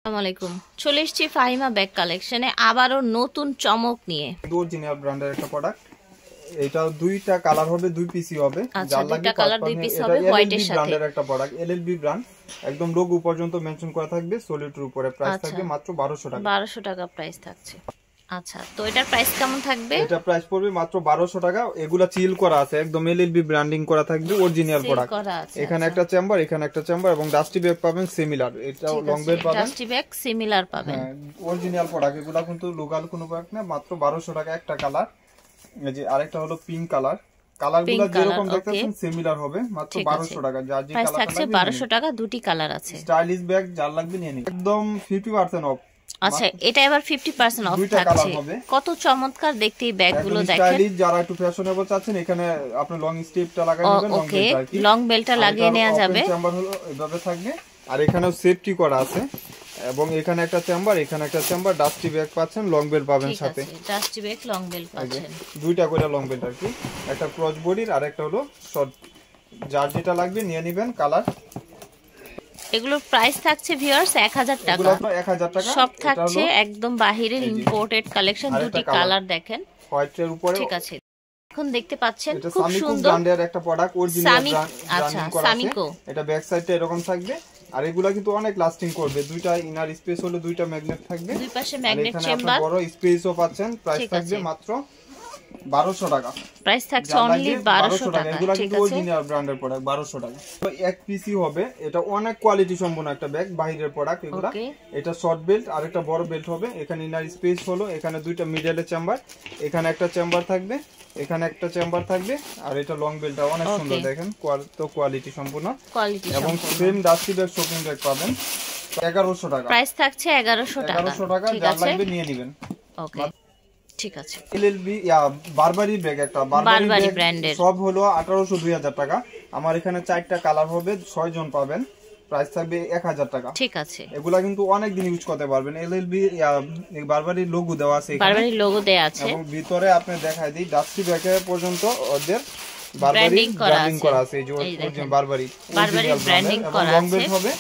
আসসালামু আলাইকুম। চলে এসেছি ফাহিমা ব্যাগ কালেকশনে আবারও নতুন চমক নিয়ে। অরিজিনাল ব্র্যান্ডের একটা প্রোডাক্ট। এটা দুইটা কালার হবে, দুই পিসি হবে। যার লাগবে কালার দুই পিস হবে হোয়াইটের সাথে। ব্র্যান্ডের একটা প্রোডাক্ট, এলএলবি ব্র্যান্ড, একদম লোগো পর্যন্ত মেনশন করা থাকবে। সলিডের উপরে প্রাইস থাকবে মাত্র 1200 টাকা। 1200 টাকা প্রাইস থাকছে। আচ্ছা, তো এটার প্রাইস কেমন থাকবে? এটা প্রাইস পড়বে মাত্র 1200 টাকা। এগুলা চিল করা আছে, একদম এলএলবি ব্র্যান্ডিং করা থাকবে, অরিজিনাল প্রোডাক্ট। এখানে একটা চেম্বার, এখানে একটা চেম্বার এবং ডাস্টি ব্যাগ পাবেন সিমিলার। এটা লং বেল পাবেন, ডাস্টি ব্যাগ সিমিলার পাবেন। Original product. এগুলা কিন্তু লোকাল কোনো প্রোডাক্ট না, মাত্র 1200 টাকা একটা কালার। এই যে আরেকটা হলো পিঙ্ক কালার। কালারগুলো যেরকম দেখতেছেন সিমিলার হবে, মাত্র 1200 টাকা। যার যে কালার থাকছে 1200 টাকা, দুটি কালার আছে। স্টাইলিশ ব্যাগ যার লাগবে নিয়ে নিন, একদম 50% অফ। আচ্ছা, এটা এবার 50% অফ থাকছে। কত চমৎকার দেখতে এই ব্যাগগুলো দেখেন। স্টাইলিশ যারা একটু ফ্যাশনেবল চাচ্ছেন, এখানে আপনি লং স্ট্রিপটা লাগিয়ে নেবেন, লং বেলটা লাগিয়ে নেওয়া যাবে। চেম্বার হলো এভাবে থাকবে, আর এখানেও সেফটি করা আছে। এবং এখানে একটা চেম্বার, এখানে একটা চেম্বার, ডাস্টি ব্যাগ পাচ্ছেন, লং বেল পাবেন সাথে। ডাস্টি ব্যাগ লং বেল পাচ্ছেন, দুইটা করে লং বেল আর কি, একটা ক্রস বডির আর একটা হলো শর্ট। যার যেটা লাগবে নিয়ে নেবেন কালার। এগুলোর প্রাইস থাকছে ভিউয়ার্স 1000 টাকা। এগুলো 1000 টাকা সব থাকছে একদম বাহিরের ইম্পোর্টেড কালেকশন। দুটি কালার দেখেন হোয়াইটের উপরে। ঠিক আছে, এখন দেখতে পাচ্ছেন এটা খুব সামিকো সুন্দর ব্র্যান্ডের একটা প্রোডাক্ট, অরিজিনাল ব্র্যান্ড। আচ্ছা, সামিকো। এটা ব্যাক সাইডটা এরকম থাকবে, আর এগুলা কিন্তু অনেক লাস্টিং করবে। দুইটা ইনার স্পেস হলো, দুইটা ম্যাগনেট থাকবে, দুই পাশে ম্যাগনেট চেম্বার, বড় স্পেসও পাচ্ছেন। প্রাইস থাকবে মাত্র 1200 টাকা। প্রাইস থাকছে অনলি 1200 টাকা। এগুলা কিন্তু অরিজিনাল ব্র্যান্ডের প্রোডাক্ট, 1200 টাকা। তো এক পিসি হবে, এটা অনেক কোয়ালিটি সম্পন্ন একটা ব্যাগ, বাইরের প্রোডাক্ট এগুলা। এটা শর্ট বেল্ট আর একটা বড় বেল্ট হবে। এখানে ইনার স্পেস হলো, এখানে দুইটা মিডলে চেম্বার, এখানে একটা চেম্বার থাকবে, এখানে একটা চেম্বার থাকবে, আর এটা লং বেল্টটা অনেক সুন্দর দেখেন, তো কোয়ালিটি সম্পূর্ণ। এবং same dusty bag shopping bag পাবেন 1100 টাকা। প্রাইস থাকছে 1100 টাকা। 1100 টাকা, যা লাগবে নিয়ে নেবেন। ওকে, ঠিক আছে। এলএলবি বারবারি ব্যাগ, একটা বারবারি ব্র্যান্ডের, সব হলো 1800 2000 টাকা। আমার এখানে 4টা কালার হবে, 6 জন পাবেন। প্রাইস থাকবে 1000 টাকা। ঠিক আছে। এগুলা কিন্তু অনেক দিন ইউজ করতে পারবেন। এলএলবি বারবারি লোগো দেওয়া আছে, বারবারি লোগো দেয়া আছে, এবং ভিতরে আপনি দেখাই দিই ডাস্টি ব্যাগে পর্যন্ত ওদের বারবারি ব্র্যান্ডিং করা আছে। এই যে বারবারি ব্র্যান্ডিং করা আছে। হবে,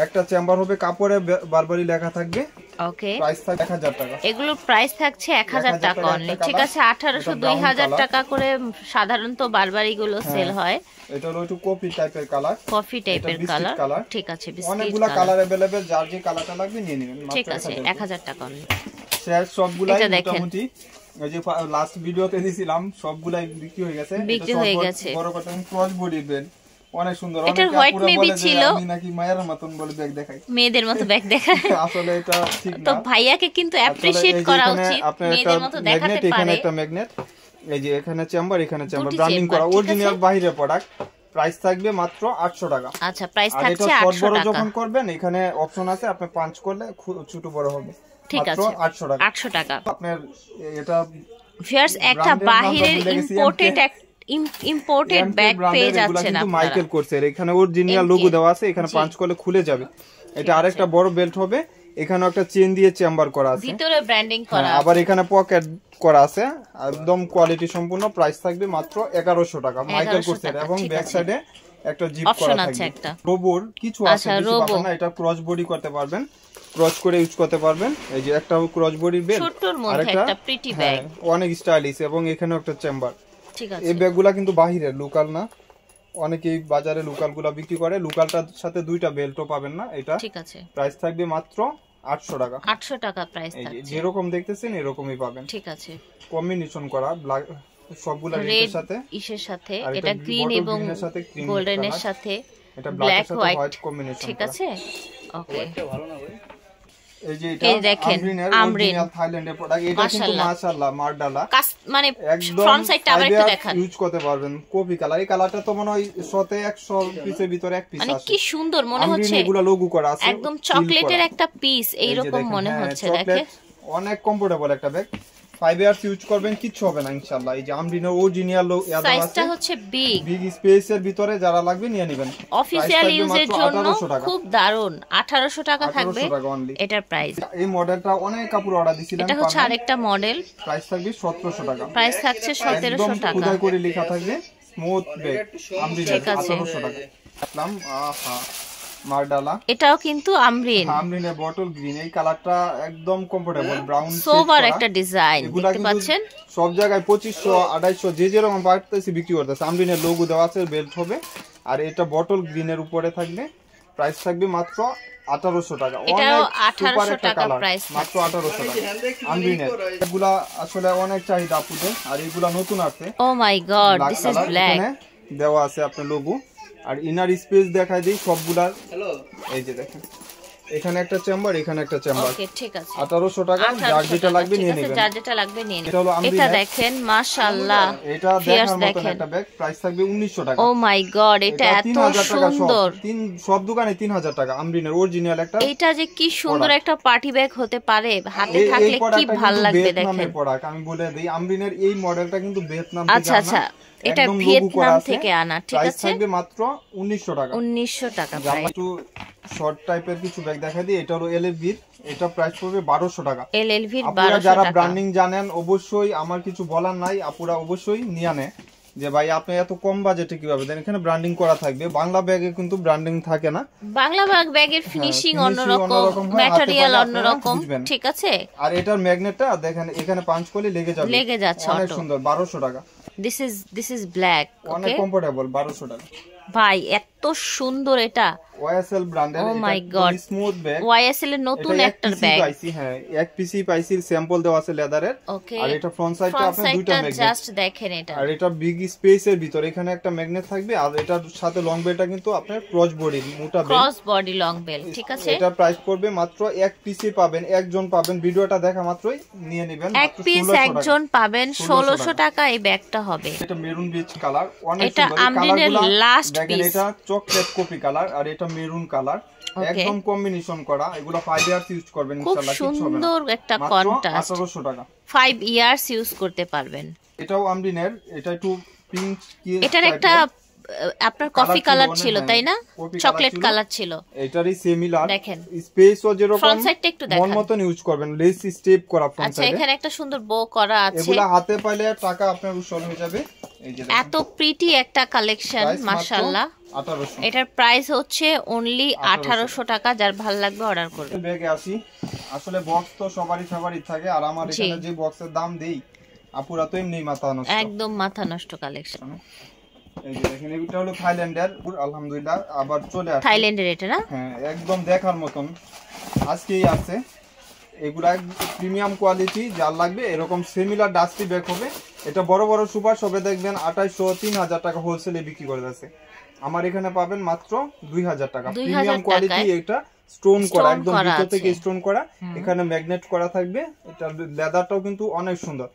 একটা চেম্বার হবে, কাপড়ে বারবারি লেখা থাকবে। ওকে, প্রাইস থাকবে 1000 টাকা। এগুলোর প্রাইস থাকছে 1000 টাকা অনলি। ঠিক আছে, 1800 2000 টাকা করে সাধারণত বারবারি গুলো সেল হয়। এটা হলো একটু কফি টাইপের কালার, কফি টাইপের কালার। ঠিক আছে, অনেকগুলো কালার अवेलेबल, যার যে কালারটা লাগবে নিয়ে নেবেন। ঠিক আছে, 1000 টাকা অনলি। শেয়ার সবগুলাই মোটামুটি এই যে লাস্ট ভিডিওতে দিছিলাম, সবগুলাই বিক্রি হয়ে গেছে। বড় কথা ক্রস বডি বেড অনেক সুন্দর। এটা হোয়াইট মেবি ছিল, আমি নাকি মায়ের মতন বলে ব্যাগ দেখাই, মেয়েদের মতো ব্যাগ দেখায়। আসলে এটা ঠিক না। তো ভাইয়াকে কিন্তু অ্যাপ্রিশিয়েট করা উচিত, মেয়েদের মতো দেখাতে পারে। এখানে একটা ম্যাগনেট, এই যে এখানে চেম্বার, এখানে চেম্বার, ব্র্যান্ডিং করা অরিজিনাল বাইরের প্রোডাক্ট। প্রাইস থাকবে মাত্র 800 টাকা। আচ্ছা, প্রাইস থাকছে 800 টাকা। যখন করবেন এখানে অপশন আছে, আপনি পাঁচ করলে ছোট বড় হবে। ঠিক আছে, 800 টাকা। 800 টাকা। আপনার এটা ভিউয়ার্স একটা বাহিরের ইম্পোর্টেড ব্যাগ পেয়ে যাচ্ছেন আপনারা। মাইকেল কোর্সের এখানে অরিজিনাল লোগো দেওয়া আছে, এখানে পাঁচ করলে খুলে যাবে। এটা আরেকটা বড় বেল্ট হবে, এখানে একটা চেন দিয়ে চেম্বার করা আছে, ভিতরে ব্র্যান্ডিং করা আছে, আবার এখানে পকেট করা আছে, একদম কোয়ালিটি সম্পূর্ণ। প্রাইস থাকবে মাত্র 1100 টাকা মাইকেল কোর্সের। এবং ব্যাক সাইডে একটা জিপ করা থাকবে, একটা রোবোর কিছু আছে, বেশি পাবেন না। এটা ক্রস বডি করতে পারবেন, ক্রস করে ইউজ করতে পারবেন। এই যে একটা ক্রস বডির বেল্ট, ছোটর মধ্যে একটা প্রিটি ব্যাগ, অনেক স্টাইলিশ। এবং এখানে একটা চেম্বার। ঠিক আছে, এই ব্যাগগুলা কিন্তু বাহিরের, লোকাল না। অনেকেই বাজারে লোকালগুলা বিক্রি করে, লোকালটার সাথে দুইটা বেল্টও পাবেন না। এটা ঠিক আছে, প্রাইস থাকবে মাত্র 800 টাকা। 800 টাকা প্রাইস থাকছে, যেরকম দেখতেছেন এরকমই পাবেন। ঠিক আছে, কম্বিনেশন করা ব্ল্যাক সবগুলা রেডের সাথে, ইসের সাথে, এটা গ্রিন এবং গোল্ডেনের সাথে, এটা ব্ল্যাক হোয়াইট কম্বিনেশন। ঠিক আছে, ওকে। ভালো না ভাই? এই যে এটা আমরিন থাইল্যান্ডের প্রোডাক্ট। এটা কিন্তু মাশাআল্লাহ মারডালা, মানে ফ্রন্ট সাইডটা আবার একটু দেখান। ইউজ করতে পারবেন। কফি কালার, এই কালারটা তো মনে হয় 100 পিসের ভিতরে এক পিস আছে। মানে কি সুন্দর মনে হচ্ছে, এগুলা লোগো করা আছে, একদম চকলেটের একটা পিস এই রকম মনে হচ্ছে। দেখেন অনেক কমফোর্টেবল একটা ব্যাগ। 5 ইয়ার্স ইউজ করবেন, কিছু হবে না ইনশাআল্লাহ। এই যে আমরিনের অরিজিনাল সাইজটা হচ্ছে বিগ স্পেসের ভিতরে, যারা লাগবে নিয়ে নেবেন। অফিশিয়াল ইউজের জন্য খুব দারুণ। 1800 টাকা থাকবে এটার প্রাইস। এই মডেলটা অনেক কাপড় অর্ডার দিছিলাম, এটা হচ্ছে আরেকটা মডেল। প্রাইস থাকবে 1700 টাকা। প্রাইস থাকছে 1700 টাকা। খোদাই করে লেখা থাকবে স্মুথ ব্যাগ আমরিনের 1800 টাকা। আসলাম আহা মারডালা, এটাও কিন্তু আমরিন, আমরিনের বটল গ্রিন। এই কালারটা একদম কমফোর্টেবল ব্রাউন সোবার একটা ডিজাইন দেখতে পাচ্ছেন। সব জায়গায় 2500 2800 যে যেরকম পারতেছি বিক্রি করতেছে। আমরিনের লোগো দেওয়া আছে, বেল্ট হবে। আর এটা বটল গ্রিনের উপরে থাকবে, প্রাইস থাকবে মাত্র 1800 টাকা। এটাও 1800 টাকা প্রাইস, মাত্র 1800 টাকা আমরিনের। এগুলা আসলে অনেক চাহিদা আপুদের, আর এগুলা নতুন আছে। ও মাই গড, দিস ইজ ব্ল্যাক, দেওয়া আছে আপনার লোগো। আর ইনার স্পেস দেখাই দিই সবগুলার। এই যে দেখেন, এখানে একটা চেম্বার, এখানে একটা চেম্বার। ওকে ঠিক আছে, 1800 টাকা। যার যেটা লাগবে নিয়ে নেবেন, যার যেটা লাগবে নিয়ে নেবেন। এটা হলো আমরিন। এটা দেখেন মাশাআল্লাহ, এটা দেখার মতন একটা ব্যাগ, প্রাইস থাকবে 1900 টাকা। ও মাই গড, এটা এত সুন্দর। সব দোকানে 3000 টাকা আমরিনের অরিজিনাল একটা। এটা যে কি সুন্দর একটা পার্টি ব্যাগ হতে পারে, হাতে থাকলে কি ভালো লাগবে দেখেন। আমি বলে দেই, আমরিনের এই মডেলটা কিন্তু ভিয়েতনাম থেকে আনা। আচ্ছা আচ্ছা, এটা ভিয়েতনাম থেকে আনা, ঠিক আছে। প্রাইস থাকবে মাত্র 1900 টাকা। 1900 টাকা প্রাইস। একটু শর্ট টাইপের কিছু ব্যাগ দেখা দিই। এটা হলো এলএলভির, এটা প্রাইস পড়বে 1200 টাকা। এলএলভির 1200 আপনারা টাকা। যারা ব্র্যান্ডিং জানেন অবশ্যই, আমার কিছু বলার নাই, আপুরা অবশ্যই নিয়ে নেন যে ভাই আপনি এত কম বাজেটে কিভাবে দেন। এখানে ব্র্যান্ডিং করা থাকবে। বাংলা ব্যাগে কিন্তু ব্র্যান্ডিং থাকে না। বাংলা ব্যাগের ফিনিশিং অন্যরকম, ম্যাটেরিয়াল অন্যরকম, ঠিক আছে। আর এটার ম্যাগনেটটা দেখেন, এখানে পাঞ্চ করলে লেগে যাচ্ছে, অনেক সুন্দর। 1200 টাকা। দিস ইজ ব্ল্যাক, অনেক কমফোর্টেবল। 1200 টাকা ভাই, এত সুন্দর এটা। ওয়াইএসএল ব্র্যান্ডের, ও মাই গড, স্মুথ ব্যাগ। ওয়াইএসএল এর নতুন একটা ব্যাগ পাইছি। হ্যাঁ, এক পিসি পাইছি, স্যাম্পল দেওয়া আছে লেদারের। ওকে, আর এটা ফ্রন্ট সাইডটা আপনি দুইটা ম্যাগনেট, জাস্ট দেখেন এটা। আর এটা বিগ স্পেসের ভিতর এখানে একটা ম্যাগনেট থাকবে। আর এটার সাথে লং বেলটা কিন্তু আপনার ক্রস বডি, মোটা belt, cross body long belt, ঠিক আছে। এটা প্রাইস পড়বে মাত্র এক পিসি পাবেন, একজন পাবেন। ভিডিওটা দেখা মাত্রই নিয়ে নেবেন। এক পিস একজন পাবেন, 1600 টাকা এই ব্যাগটা হবে। এটা মেরুন বিচ কালার, অনেক এটা সুন্দর। আমরিনের লাস্ট দেখেন, পিস। এটা চকলেট কপি কালার, আর এটা মেরুন কালার, একদম কম্বিনেশন করা। এগুলো 5 ইয়ার্স ইউজ করবেন ইনশাআল্লাহ, কিছু হবে না। সুন্দর একটা কন্ট্রাস্ট, 1800 টাকা। 5 ইয়ার্স ইউজ করতে পারবেন। এটাও আমরিনের, এটা একটু পিঙ্ক কি, এটার একটা আপনার কফি কালার ছিল তাই না, চকলেট কালার ছিল। এটারই সিমিলার, দেখেন স্পেসও যেরকম ফ্রন্ট সাইডটা একটু দেখেন, মন মতন ইউজ করবেন। লেস স্টেপ করা ফ্রন্ট আচ্ছা, সাইডে। এখানে একটা সুন্দর বো করা আছে। এগুলা হাতে পাইলে টাকা আপনার উসল হয়ে যাবে। এই যে এত প্রিটি একটা কালেকশন, মাশাআল্লাহ। 1800। এটার প্রাইস হচ্ছে অনলি 1800 টাকা। যার ভালো লাগবে অর্ডার করবে। ব্যাগে আসি, আসলে বক্স তো সবারই ফেভারিট থাকে। আর আমার এখানে যে বক্সের দাম দেই, আপুরা তো এমনি মাথা নষ্ট, একদম মাথা নষ্ট কালেকশন। এই যে দেখেন, এটা হলো থাইল্যান্ডের, আলহামদুলিল্লাহ আবার চলে আসছে। থাইল্যান্ডের এটা না? হ্যাঁ, একদম দেখার মতন আজকেই আছে। এগুলা প্রিমিয়াম কোয়ালিটি, যার লাগবে এরকম সিমিলার ডাস্টি ব্যাগ হবে। এটা বড় বড় সুপার শপে দেখবেন 2800 3000 টাকা হোলসেলে বিক্রি করে যাচ্ছে। আমার এখানে পাবেন মাত্র 2000 টাকা। প্রিমিয়াম কোয়ালিটি, এটা স্টোন করা, একদম ভিতর থেকে স্টোন করা। এখানে ম্যাগনেট করা থাকবে। এটা লেদারটাও কিন্তু অনেক সুন্দর।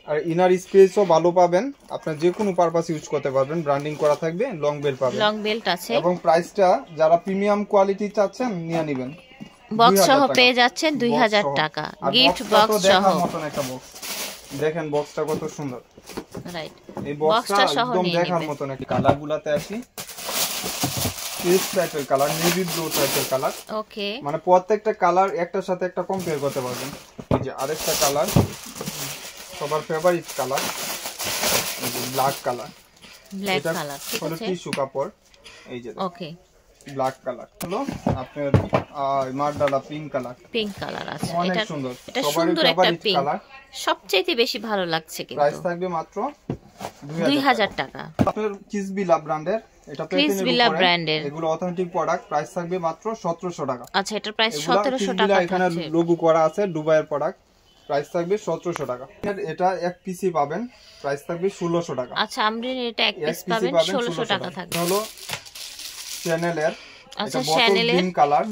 আর ইনার স্পেসও ভালো পাবেন, আপনার যে কোনো পারপাস ইউজ করতে পারবেন। ব্র্যান্ডিং করা থাকবে, লং বেল্ট পাবেন, লং বেল্ট আছে। এবং প্রাইসটা যারা প্রিমিয়াম কোয়ালিটি চাচ্ছেন নিয়ে নেবেন। বক্স সহ পেয়ে যাচ্ছেন 2000 টাকা, গিফট বক্স সহ। মতন একটা বক্স দেখেন, বক্সটা কত সুন্দর। রাইট, এই বক্সটা একদম দেখার মতন। একটা কালারগুলোতে আসি, পেস্ট টাইপের কালার, নেভি ব্লু টাইপের কালার। ওকে, মানে প্রত্যেকটা কালার একটার সাথে একটা কম্পেয়ার করতে পারবেন। এই যে আরেকটা কালার, সবার ফেভারিট কালার, এই যে ব্ল্যাক কালার। ব্ল্যাক কালার, ঠিক আছে। টিস্যু কাপড়, এই যে ওকে, ব্ল্যাক কালার হলো আপনার মারডালা পিঙ্ক কালার। পিঙ্ক কালার আছে। অনেক সুন্দর, এটা সুন্দর একটা পিঙ্ক, সবচেয়ে বেশি ভালো লাগছে। কিন্তু প্রাইস থাকবে মাত্র 2000 টাকা। আপনার কিসবিলা ব্র্যান্ডের, এটা ক্রিসবিলা ব্র্যান্ডের, এগুলো অথেন্টিক প্রোডাক্ট। প্রাইস থাকবে মাত্র 1700 টাকা। আচ্ছা, এটার প্রাইস 1700 টাকা। এখানে লোগো করা আছে, দুবাইয়ের প্রোডাক্ট। প্রাইস থাকবে 1700 টাকা। এটা এক পিসি পাবেন, প্রাইস থাকবে 1600 টাকা। আচ্ছা, আমরিন এটা এক পিস পাবেন 1600 টাকা থাকবে। হলো চ্যানেলের, আচ্ছা, চ্যানেলের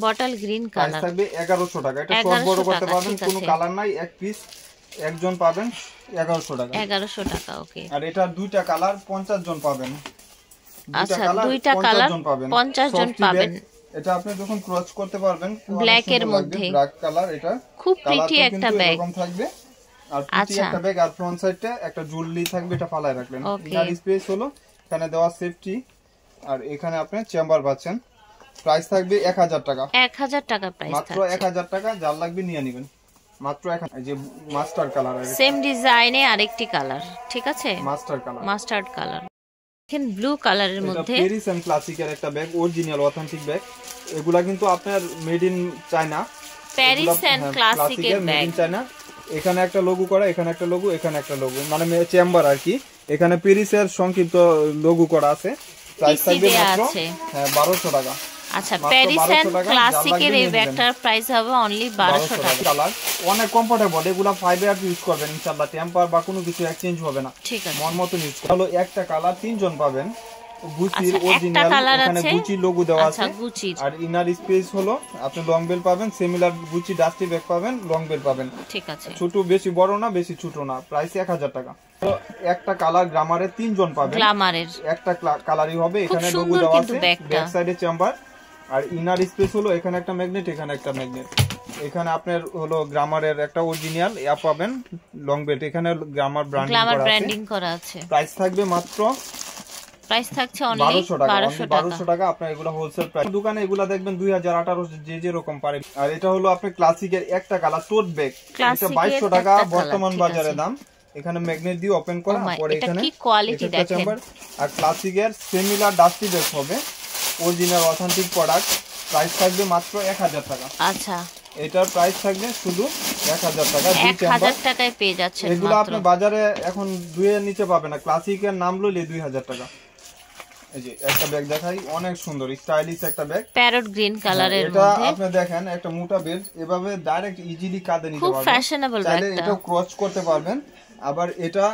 বটল গ্রিন কালার, প্রাইস থাকবে 1100 টাকা। এটা সব বড় করতে পারবেন, কোনো কালার নাই, এক পিস একজন পাবেন 1100 টাকা। 1100 টাকা, ওকে। আর এটা দুইটা কালার 50 জন পাবেন। আচ্ছা, দুইটা কালার 50 জন পাবেন। এটা আপনি যখন ক্রস করতে পারবেন, ব্ল্যাক এর মধ্যে, ব্ল্যাক কালার। এটা খুব প্রিটি একটা ব্যাগ, এরকম থাকবে। আর প্রিটি একটা ব্যাগ, আর ফ্রন্ট সাইডে একটা জুয়েলারি থাকবে, এটা ফালায় রাখলেন। ইনার স্পেস হলো এখানে দেওয়া সেফটি, আর এখানে আপনি চেম্বার পাচ্ছেন। প্রাইস থাকবে 1000 টাকা। 1000 টাকা প্রাইস, মাত্র 1000 টাকা। যার লাগবে নিয়ে নেবেন, মাত্র 1000। এই যে মাস্টার কালার, সেম ডিজাইনে আরেকটি কালার, ঠিক আছে, মাস্টার কালার, মাস্টার্ড কালার। দেখেন ব্লু কালারের এটা মধ্যে পেরিস এন্ড ক্লাসিকের একটা ব্যাগ, অরিজিনাল অথেন্টিক ব্যাগ। এগুলা কিন্তু আপনার made in China, Paris and ক্লাসিকের মেড ব্যাগ। In China. এখানে একটা লোগো করা, এখানে একটা লোগো, এখানে একটা লোগো, মানে চেম্বার আর কি। এখানে পেরিসের সংক্ষিপ্ত লোগো করা আছে। প্রাইস থাকবে মাত্র 1200 টাকা। আচ্ছা, প্যারিস এন্ড ক্লাসিকের এই ব্যাগটার প্রাইস হবে অনলি 1200 টাকা। কালার অনেক কমফোর্টেবল, এগুলা 5 ইয়ার ইউজ করবেন ইনশাআল্লাহ, টেম্পার বা কোনো কিছু এক্সচেঞ্জ হবে না, ঠিক আছে। মন মতো ইউজ করলে একটা কালার 3 জন পাবেন। গুচির আচ্ছা, অরিজিনাল, এখানে আছে গুচি লোগো দেওয়া আচ্ছা আছে। গুচির আর ইনার স্পেস হলো আপনি লং বেল পাবেন, সিমিলার গুচি ডাস্টি ব্যাগ পাবেন, লং বেল পাবেন, ঠিক আছে। ছোট, বেশি বড় না বেশি ছোট না। প্রাইস 1000 টাকা। তো একটা কালার গ্রামারে 3 জন পাবেন, গ্লামারের একটা কালারই হবে। খুব এখানে লোগো সুন্দর দেওয়া কিন্তু আছে, ব্যাগটা। ব্যাক সাইডে চেম্বার। আর ইনার স্পেস হলো এখানে একটা ম্যাগনেট, এখানে একটা ম্যাগনেট। এখানে আপনার হলো গ্রামারের একটা অরিজিনাল ইয়া পাবেন, লং বেল্ট। এখানে গ্রামার ব্র্যান্ডিং করা আছে। প্রাইস থাকবে মাত্র, প্রাইস থাকছে অনলি 1200 টাকা। আপনার এগুলো হোলসেল প্রাইস। দোকানে এগুলা দেখবেন 2018 যে রকম পারে। আর এটা হলো আপনার ক্লাসিকের একটা কালার টোট ব্যাগ, এটা 2200 টাকা বর্তমান বাজারে দাম। এখানে ম্যাগনেট দিয়ে ওপেন করা, পরে এখানে কি কোয়ালিটি দেখেন। আর ক্লাসিকের সিমিলার ডাস্টি ব্যাগ হবে, অরিজিনাল অথেন্টিক প্রোডাক্ট। প্রাইস থাকবে মাত্র 1000 টাকা। আচ্ছা, এটার প্রাইস থাকবে শুধু 1000 টাকা। 1000 টাকায় পেয়ে যাচ্ছেন। এগুলো আপনি বাজারে এখন 2 এর নিচে পাবেন না, ক্লাসিকের নাম লইলে 2000 টাকা। এই যে একটা ব্যাগ দেখাই, অনেক সুন্দর স্টাইলিশ একটা ব্যাগ, প্যারট গ্রিন কালারের এটা মধ্যে। আপনি দেখেন একটা মোটা বেল্ট, এভাবে ডাইরেক্ট ইজিলি কাঁধে নিতে খুব পারবেন। ফ্যাশনেবল চাইলে ব্যাগটা, এটা ক্রস করতে পারবেন, আবার এটা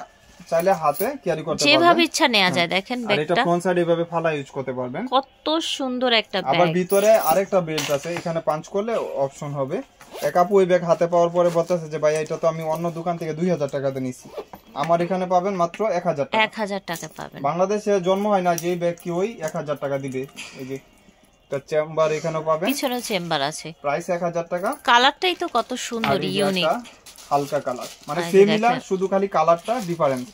চাইলে হাতে ক্যারি করতে পারবেন, যেভাবে ইচ্ছা নেওয়া যায়। দেখেন আর এটা ব্যাগটা ফ্রন্ট সাইড এভাবে ফালা ইউজ করতে পারবেন। কত সুন্দর একটা আবার ব্যাগ। ভিতরে আরেকটা বেল্ট আছে, এখানে পাঞ্চ করলে অপশন হবে। এক আপু ওই ব্যাগ হাতে পাওয়ার পরে বলতেছে যে ভাই এটা তো আমি অন্য দোকান থেকে 2000 টাকাতে নিছি, আমার এখানে পাবেন মাত্র 1000 টাকা। 1000 টাকা পাবেন। বাংলাদেশে জন্ম হয় না যে ব্যাগ কি ওই 1000 টাকা দিবে। এই যে একটা চেম্বার এখানেও পাবেন, পিছনে চেম্বার আছে। প্রাইস 1000 টাকা। কালারটাই তো কত সুন্দর, ইউনিক। হালকা কালার, মানে সিমিলার, শুধু খালি কালারটা ডিফারেন্ট।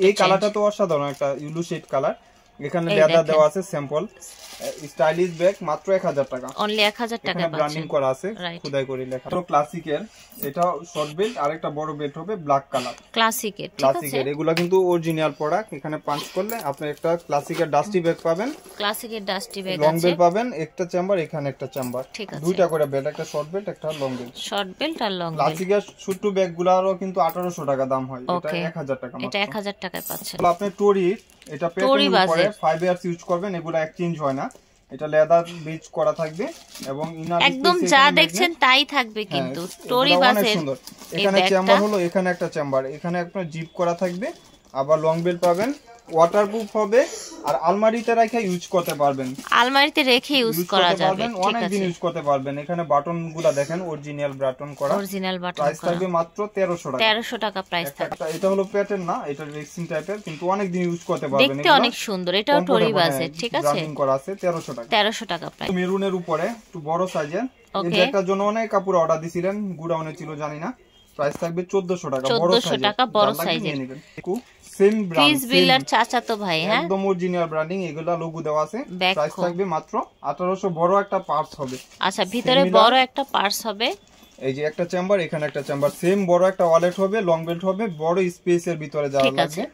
এই কালারটা তো অসাধারণ, একটা ইউলু শেড কালার। এখানে লেদার দেওয়া আছে, স্যাম্পল স্টাইলিশ ব্যাগ, মাত্র 1000 টাকা। অনলি 1000 টাকা এখানে ব্র্যান্ডিং করা আছে, খোদাই করে লেখা। তো ক্লাসিকের এটা শর্ট বেল্ট, আর একটা বড় বেল্ট হবে ব্ল্যাক কালার। ক্লাসিকের, ঠিক আছে। ক্লাসিকের এগুলা কিন্তু অরিজিনাল প্রোডাক্ট। এখানে পাঞ্চ করলে আপনি একটা ক্লাসিকের ডাস্টি ব্যাগ পাবেন, ক্লাসিকের ডাস্টি ব্যাগ লং আছে। বেল্ট পাবেন, একটা চেম্বার, এখানে একটা চেম্বার, ঠিক আছে। দুইটা করে বেল্ট, একটা শর্ট বেল্ট একটা লং বেল্ট। শর্ট বেল্ট আর লং বেল্ট। ক্লাসিকের ছোট ব্যাগগুলোরও কিন্তু 1800 টাকা দাম হয়, এটা 1000 টাকা মাত্র। এটা 1000 টাকায় পাচ্ছেন। আপনি টরি, এটা পেটের উপরে 5 ইয়ার্স ইউজ করবেন, এগুলো এক্সচেঞ্জ হয় না। এটা লেদার বিচ করা থাকবে এবং ইনার একদম যা দেখছেন তাই থাকবে, কিন্তু টরি বাসের সুন্দর। এখানে চেম্বার হলো, এখানে একটা চেম্বার, এখানে আপনার জিপ করা থাকবে। আবার লং বেল্ট পাবেন, ওয়াটারপ্রুফ হবে, আর আলমারিতে রেখে ইউজ করতে পারবেন। আলমারিতে রেখে ইউজ করা যাবে, ঠিক অনেক দিন আছে। ইউজ করতে পারবেন। এখানে বাটনগুলো দেখেন, অরিজিনাল বাটন করা, অরিজিনাল বাটন প্রাইস করা। থাকবে মাত্র 1300 টাকা। 1300 টাকা প্রাইস থাকবে। এটা হলো প্যাটার্ন না, এটা রেক্সিন টাইপের, কিন্তু অনেক দিন ইউজ করতে পারবেন। দেখতে অনেক সুন্দর, এটাও টরি বাসের, ঠিক আছে। ব্র্যান্ডিং করা আছে, 1300 টাকা। 1300 টাকা প্রাইস। মেরুনের উপরে একটু বড় সাইজের, এই ব্যাগটার জন্য অনেক কাপড় অর্ডার দিছিলেন, গুডাউনে ছিল জানি না। প্রাইস থাকবে 1400 টাকা, বড় 1400 টাকা বড় সাইজের। সেম ব্র্যান্ড, ক্রিস বিল্ডার চাচাতো ভাই, হ্যাঁ, একদম অরিজিনাল ব্র্যান্ডিং, এগুলা লোগো দেওয়া আছে। প্রাইস থাকবে মাত্র 1800, বড় একটা পার্টস হবে। আচ্ছা, ভিতরে বড় একটা পার্স হবে। এই যে একটা চেম্বার, এখানে একটা চেম্বার, সেম বড় একটা ওয়ালেট হবে, লং বেল্ট হবে, বড় স্পেসের ভিতরে যাওয়া লাগবে।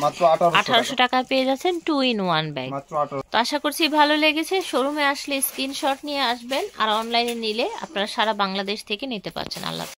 মাত্র 1800 টাকা পেয়ে যাচ্ছেন 2 in 1 ব্যাগ, মাত্র 1800। তো আশা করছি ভালো লেগেছে। শোরুমে আসলে স্ক্রিনশট নিয়ে আসবেন, আর অনলাইনে নিলে আপনারা সারা বাংলাদেশ থেকে নিতে পারছেন। আল্লাহ।